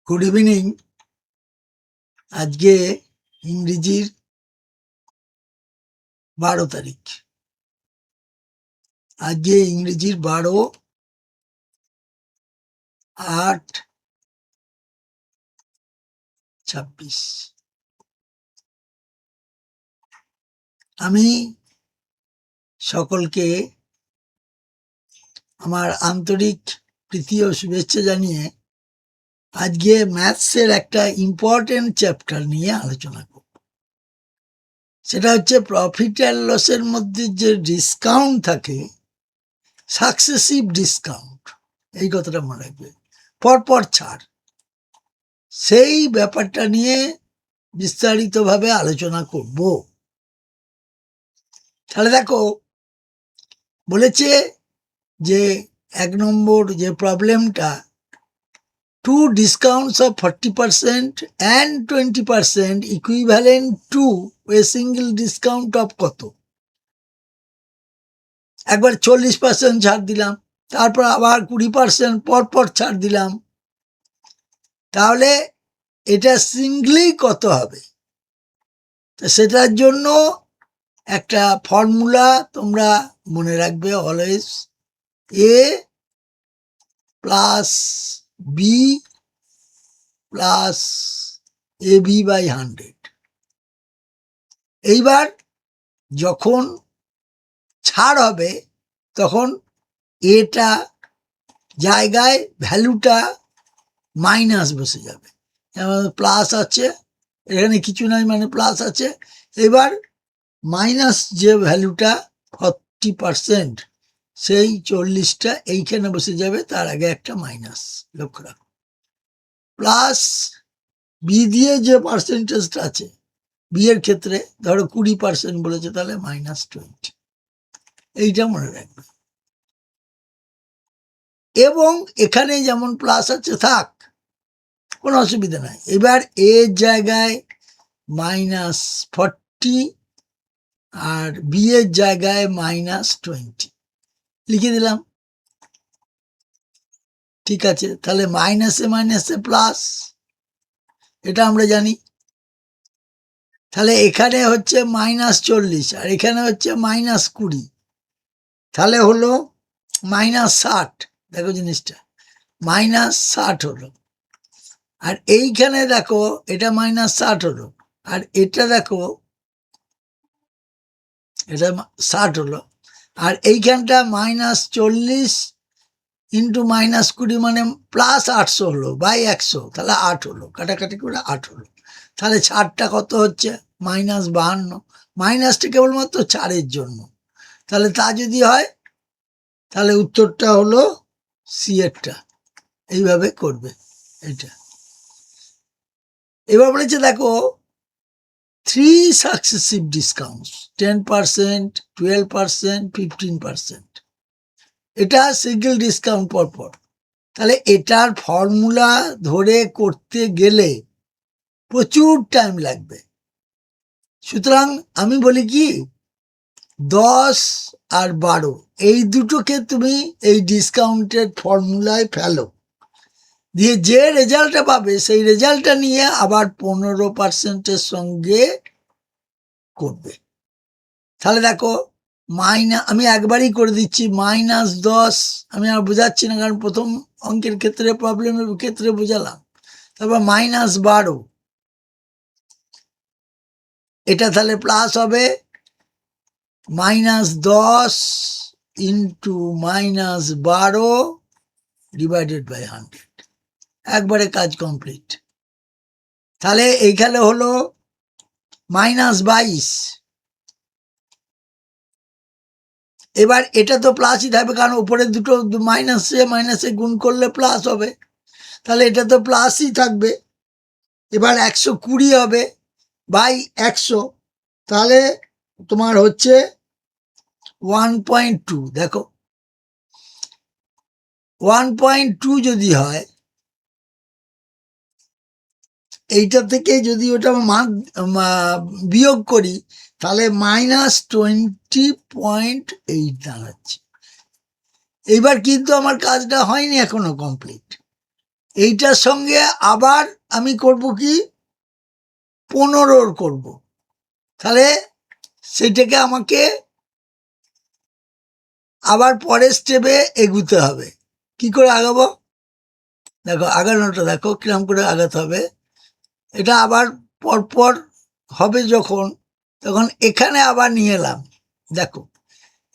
Good evening. আজকে ইংরেজির 12 তারিখ। আজকে ইংরেজির 12/8/26। আমি সকলকে আমার আন্তরিক প্রীতি ও শুভেচ্ছা জানিয়ে আজকে ম্যাথসের একটা ইম্পর্টেন্ট চ্যাপ্টার নিয়ে আলোচনা করব। সেটা হচ্ছে প্রফিট অ্যান্ড লসের মধ্যে যে ডিসকাউন্ট থাকে, সাকসেসিভ ডিসকাউন্ট, এই কথাটা মনে রাখবে, পরপর ছাড়, সেই ব্যাপারটা নিয়ে বিস্তারিতভাবে আলোচনা করব। তাহলে দেখো, বলেছে যে 1 নম্বর যে প্রবলেমটা, 2 discounts of 40% and 20% equivalent to a single discount of কত। একবার 40% ছাড় দিলাম, তারপর আবার 20% পরপর ছাড় দিলাম, তাহলে এটা সিঙ্গলি কত হবে। তো সেটার জন্য একটা ফর্মুলা তোমরা মনে রাখবে, always A plus B plus A B by 100। এইবার যখন ছাড় হবে তখন এটা জায়গায় ভ্যালুটা মাইনাস বসে যাবে। প্লাস আছে, এখানে কিছু নাই, মানে প্লাস আছে। এবার মাইনাস যে ভ্যালুটা 40%, সেই 40টা এইখানে বসে যাবে, তার আগে একটা মাইনাস লক্ষ্য রাখো। প্লাস বি দিয়ে যে পার্সেন্টেজটা আছে, বি এর ক্ষেত্রে ধরো 20% বলেছে, তাহলে -20, এইটা মনে রাখবে। এবং এখানে যেমন প্লাস আছে থাক, কোনো অসুবিধা নাই। এবার এর জায়গায় -40 আর বি এর জায়গায় -20 লিখে দিলাম। ঠিক আছে, তাহলে মাইনাসে মাইনাসে প্লাস, এটা আমরা জানি। তাহলে এখানে হচ্ছে -40 আর এখানে হচ্ছে -20, তাহলে হলো -60। দেখো জিনিসটা, -60 হলো। আর এইখানে দেখো এটা -60 হলো, আর এটা দেখো এটা 60 হলো, আর এইখানটা -40 ইন্টু -20 মানে +800 হলো বাই 100, তাহলে 8 হলো, কাটাকাটি করে 8 হলো। তাহলে ছাড়টা কত হচ্ছে? -52। মাইনাসটা কেবলমাত্র ছাড়ের জন্য, তাহলে তা যদি হয় তাহলে উত্তরটা হলো সি এরটা। এইভাবে করবে এটা। এবার বলেছে দেখো, 3 সাকসেসিভ ডিসকাউন্টস, 10%, 12%, 15%, এটা সিঙ্গেল ডিসকাউন্ট পরপর। তাহলে এটার ফর্মুলা ধরে করতে গেলে প্রচুর টাইম লাগবে। সুতরাং আমি বলি কি, 10 আর 12 এই দুটোকে তুমি এই ডিসকাউন্টের ফর্মুলায় ফেলো, দিয়ে যে রেজাল্টটা পাবে সেই রেজাল্টটা নিয়ে আবার 15%-এর সঙ্গে করবে। তাহলে দেখো, আমি একবারই করে দিচ্ছি, -10, আমি আর বোঝাচ্ছি না, কারণ প্রথম অঙ্কের ক্ষেত্রে, প্রবলেমের ক্ষেত্রে বোঝালাম। তারপর -12, এটা তাহলে প্লাস হবে -10 ইন্টু -12 ডিভাইডেড বাই 100। একবারে কাজ কমপ্লিট। তাহলে এইখানে হলো -22। এবার এটা তো প্লাসই থাকবে, কারণ উপরে দুটো মাইনাসে গুণ করলে প্লাস হবে, তাহলে এটা তো প্লাসই থাকবে। এবার 120 হবে বাই 100, তাহলে তোমার হচ্ছে 1.2। দেখো 1.2 যদি হয়, এইটা থেকে যদি ওটা মান বিয়োগ করি, তাহলে -20.8 দাঁড়াচ্ছে। এইবার কিন্তু আমার কাজটা হয়নি এখনো কমপ্লিট। এইটার সঙ্গে আবার আমি করব কি 15 করব, তাহলে সেটাকে আমাকে আবার পরের স্টেপে এগুতে হবে। কি করে আগাবো? দেখো আগানোটা দেখো কিরম করে আগাতে হবে। এটা আবার পরপর হবে যখন, তখন এখানে আবার নিয়ে এলাম। দেখো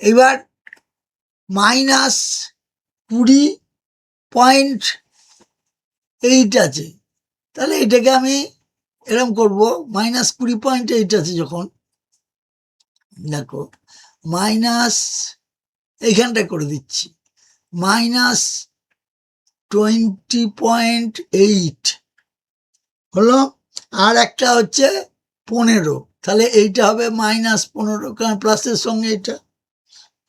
এবার -20.8 আছে, তাহলে এটাকে আমি এরম করব -20.8 আছে যখন, দেখো মাইনাস এইখানটা করে দিচ্ছি -20.8 হলো। আর একটা হচ্ছে 15, তাহলে এইটা হবে -15, কারণ প্লাসের সঙ্গে এটা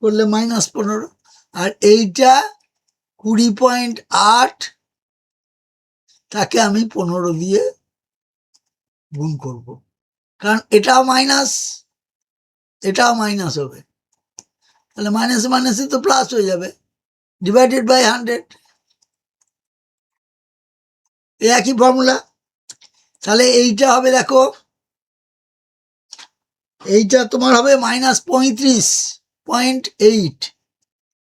করলে -15। আর এইটা 20.8, তাকে আমি 15 দিয়ে গুণ করব, কারণ এটাও মাইনাস এটাও মাইনাস হবে, তাহলে মাইনাসে মাইনাসে তো প্লাস হয়ে যাবে, ডিভাইডেড বাই 100, এই একই ফর্মুলা। তাহলে এইটা হবে, দেখো এইটা তোমার হবে -35.8,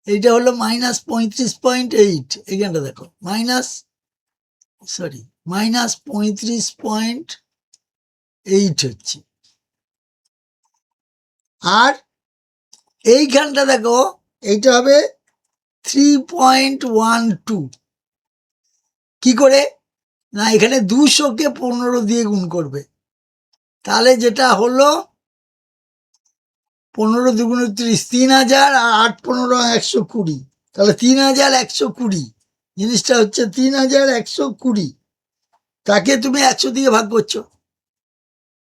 এইটা হলো -35.8, এইখানটা দেখো -35.8 হচ্ছে। আর এইখানটা দেখো এইটা হবে 3.12। কি করে? না, এখানে 200কে 15 দিয়ে গুণ করবে, তাহলে যেটা হলো 15 দুগুণ 30, 3000, আর 8 15 120, তাহলে 3120। জিনিসটা হচ্ছে 3120, তাকে তুমি 100 দিয়ে ভাগ করছো,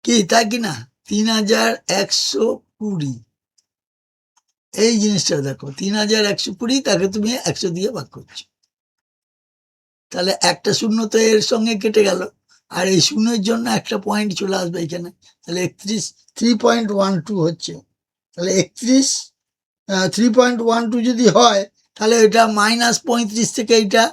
কি তাই কি না? 3120, এই জিনিসটা দেখো 3120, তাকে তুমি 100 দিয়ে ভাগ করছো, তাহলে একটা শূন্য তো এর সঙ্গে কেটে গেল, আর এই শূন্যের জন্য একটা পয়েন্ট চলে আসবে এখানে, তাহলে 31, 3.12 হচ্ছে। তাহলে 3.12 যদি হয়, তাহলে এটা -35 থেকে এইটা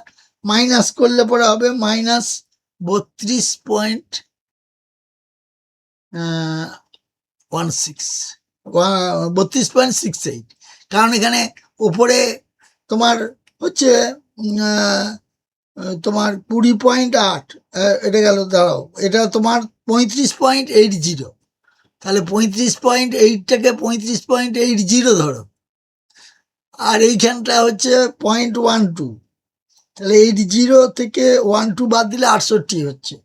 মাইনাস করলে পরে হবে -32.68, কারণ এখানে উপরে তোমার হচ্ছে তোমার 20.8, এটা গেল, দাঁড়াও, এটা তোমার 35.80, তাহলে 35.8টাকে 35.80 ধরো, আর এইখানটা হচ্ছে 0.12, তাহলে 80 থেকে 12 বাদ দিলে 68 হচ্ছে,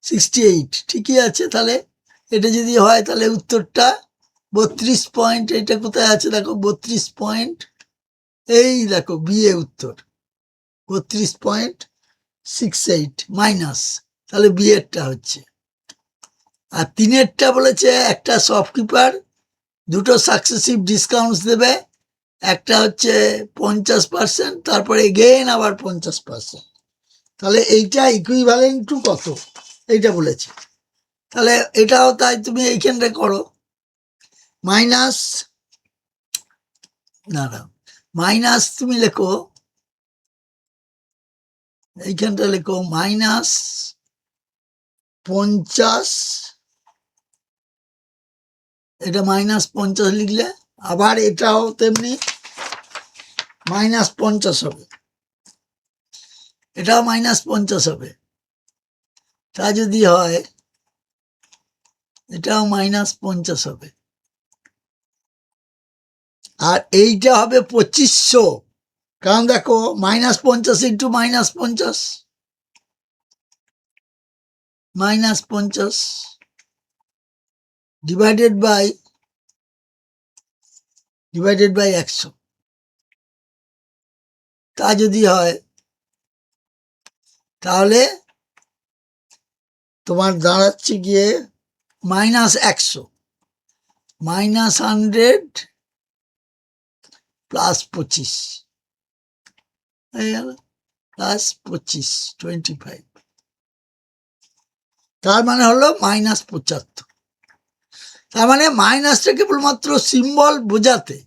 68 ঠিকই আছে। তাহলে এটা যদি হয়, তাহলে উত্তরটা 32 পয়েন্ট, এটা কোথায় আছে দেখো 32 পয়েন্ট, এই দেখো বিয়ে উত্তর 32.68 মাইনাস, তাহলে বিয়েরটা হচ্ছে। আর 3এরটা বলেছে একটা শপকিপার দুটো সাকসেসিভ ডিসকাউন্টস দেবে, একটা হচ্ছে 50%, তারপরে এগেন আবার 50%, তাহলে এইটা ইকুইভ্যালেন্ট টু কত, এইটা বলেছে। তাহলে এটাও তাই, তুমি এইখানটা করো মাইনাস, না মাইনাস তুমি লেখো, এইখানটা লেখো -50, এটা -50 লিখলে, আবার এটাও তেমনি -50 হবে, এটাও -50 হবে, তা যদি হয় এটাও -50 হবে, আর এইটা হবে 2500, কারণ দেখো -50 ইন্টু -50, -50 ডিভাইডেড বাই 100, তা যদি হয়, তাহলে তোমার দাঁড়াচ্ছে গিয়ে -100, -100 প্লাস 25 হয়ে গেল, প্লাস 25, 25, তার মানে হলো -75। তার মানে মাইনাসটা কেবলমাত্র সিম্বল বোঝাতে,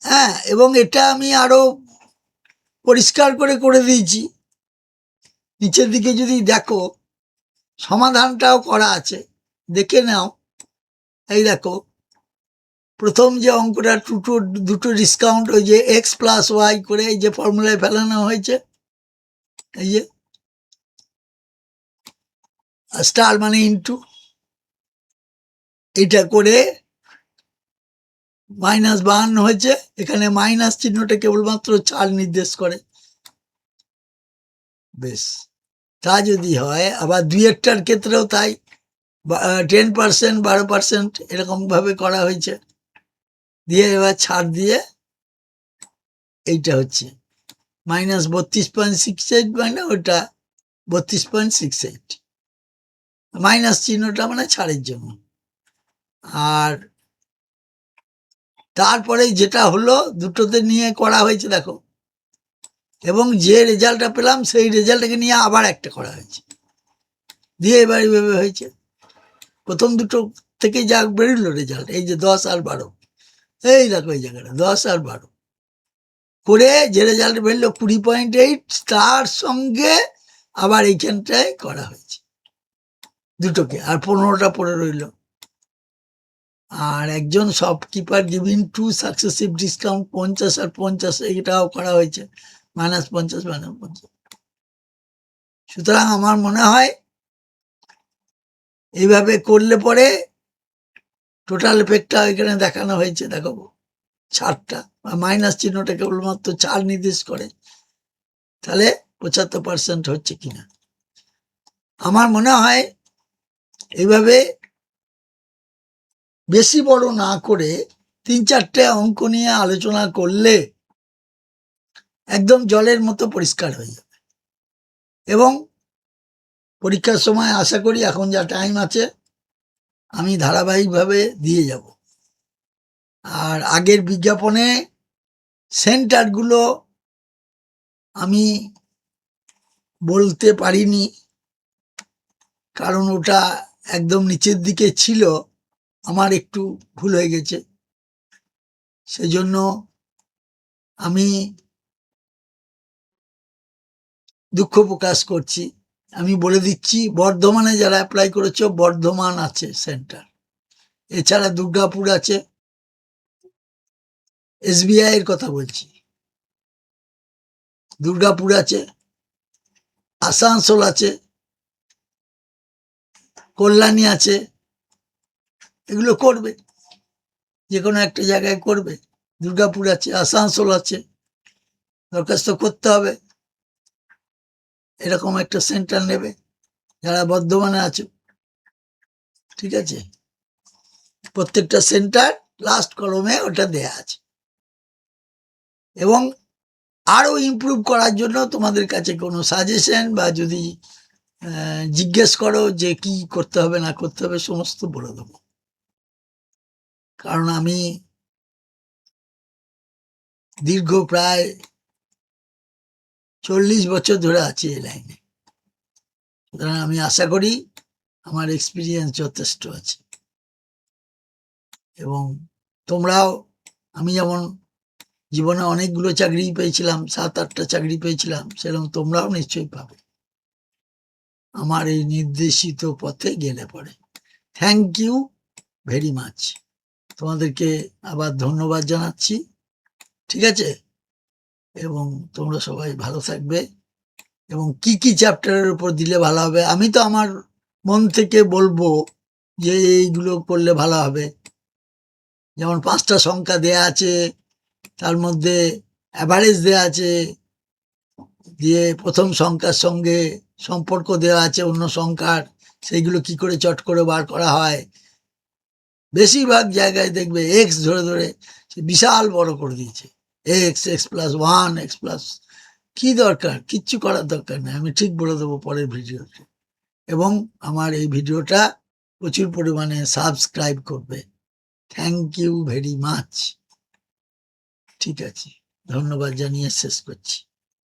হ্যাঁ, এবং এটা আমি আরো পরিষ্কার করে দিয়েছি, নিচের দিকে যদি দেখো সমাধানটাও করা আছে, দেখে নাও। এই দেখো প্রথম যে অঙ্কটা দুটো ডিসকাউন্ট, ওই যে এক্স প্লাস ওয়াই করে এই যে ফর্মুলায় ফেলানো হয়েছে, এই যে স্টার মানে ইন্টু, এটা করে -52 হয়েছে। এখানে মাইনাস চিহ্নটা কেবলমাত্র 4 নির্দেশ করে। বেশ, তা যদি হয় আবার দুইয়েরটার ক্ষেত্রেও তাই, 10%, 12% এরকম ভাবে করা হয়েছে। দিয়ে এবার ছাড় দিয়ে এইটা হচ্ছে -32.68, মানে ওটা 32.68, মাইনাস চিহ্নটা মানে ছাড়ের জন্য। আর তারপরে যেটা হলো দুটোতে নিয়ে করা হয়েছে দেখো, এবং যে রেজাল্টটা পেলাম সেই রেজাল্টটাকে নিয়ে আবার একটা করা হয়েছে, দিয়ে এবার এইভাবে হয়েছে। প্রথম দুটো থেকে যা বেরোলো রেজাল্ট, এই যে 10 আর 12, এই দেখো এই জায়গাটা 10 আর 12 করে যে রেজাল্ট বেরোলো 20.8, তার সঙ্গে আবার এইখানটায় করা হয়েছে দুটোকে, আর 15টা পড়ে রইল। আর একজন শপকিপার গিভিং 2 সাকসেসিভ ডিসকাউন্ট 50 আর 50, এটাও করা হয়েছে, -50 -50। সুতরাং আমার মনে হয় এইভাবে করলে পরে টোটাল এফেক্টটা এখানে দেখানো হয়েছে, দেখো ছাড়টা মাইনাস চিহ্নটা কেবলমাত্র 4 নির্দেশ করে, তাহলে 75% হচ্ছে কিনা। আমার মনে হয় এইভাবে বেশি বড় না করে 3-4টে অঙ্ক নিয়ে আলোচনা করলে একদম জলের মতো পরিষ্কার হয়ে যাবে। এবং পরীক্ষার সময় আশা করি এখন যা টাইম আছে আমি ধারাবাহিকভাবে দিয়ে যাব। আর আগের বিজ্ঞাপনে সেন্টারগুলো আমি বলতে পারিনি, কারণ ওটা একদম নিচের দিকে ছিল, আমার একটু ভুল হয়ে গেছে, সেজন্য আমি দুঃখ প্রকাশ করছি। আমি বলে দিচ্ছি, বর্ধমানে যারা অ্যাপ্লাই করেছো, বর্ধমান আছে সেন্টার, এছাড়া দুর্গাপুর আছে, SBI এর কথা বলছি, দুর্গাপুর আছে, আসানসোল আছে, কল্যাণী আছে, এগুলো করবে, যে কোনো একটা জায়গায় করবে। দুর্গাপুর আছে, আসানসোল আছে, দরখাস্ত করতে হবে, এরকম একটা সেন্টার নেবে যারা বর্ধমানে আছো, ঠিক আছে। প্রত্যেকটা সেন্টার লাস্ট কলমে ওটা দেয়া আছে। এবং আরো ইমপ্রুভ করার জন্য তোমাদের কাছে কোনো সাজেশন বা যদি জিজ্ঞেস করো যে কি করতে হবে না করতে হবে, সমস্ত বলে দেবো। কারণ আমি দীর্ঘ প্রায় 40 বছর ধরে আছি এই লাইনে, সুতরাং আমি আশা করি আমার এক্সপিরিয়েন্স যথেষ্ট আছে। এবং তোমরাও, আমি যেমন জীবনে অনেকগুলো চাকরি পেয়েছিলাম, 7-8টা চাকরি পেয়েছিলাম, সেরকম তোমরাও নিশ্চয়ই পাবে আমার এই নির্দেশিত পথে গেলে পরে। থ্যাংক ইউ ভেরি মাচ, তোমাদেরকে আবার ধন্যবাদ জানাচ্ছি, ঠিক আছে। এবং তোমরা সবাই ভালো থাকবে। এবং কি কি চ্যাপ্টারের উপর দিলে ভালো হবে, আমি তো আমার মন থেকে বলবো যে এইগুলো করলে ভালো হবে। যেমন 5টা সংখ্যা দেয়া আছে, তার মধ্যে অ্যাভারেজ দেয়া আছে, দিয়ে প্রথম সংখ্যার সঙ্গে সম্পর্ক দেওয়া আছে অন্য সংখ্যার, সেইগুলো কি করে চট করে বার করা হয়। বেশিরভাগ জায়গায় দেখবে এক্স ধরে ধরে বিশাল বড় করে দিয়েছে, x+1, x+, কি দরকার, কিচ্ছু করার দরকার নেই, আমি ঠিক বলে দেবো পরের ভিডিওতে। এবং আমার এই ভিডিওটা প্রচুর পরিমাণে সাবস্ক্রাইব করবে। থ্যাংক ইউ ভেরি মাচ, ঠিক আছে, ধন্যবাদ জানিয়ে শেষ করছি।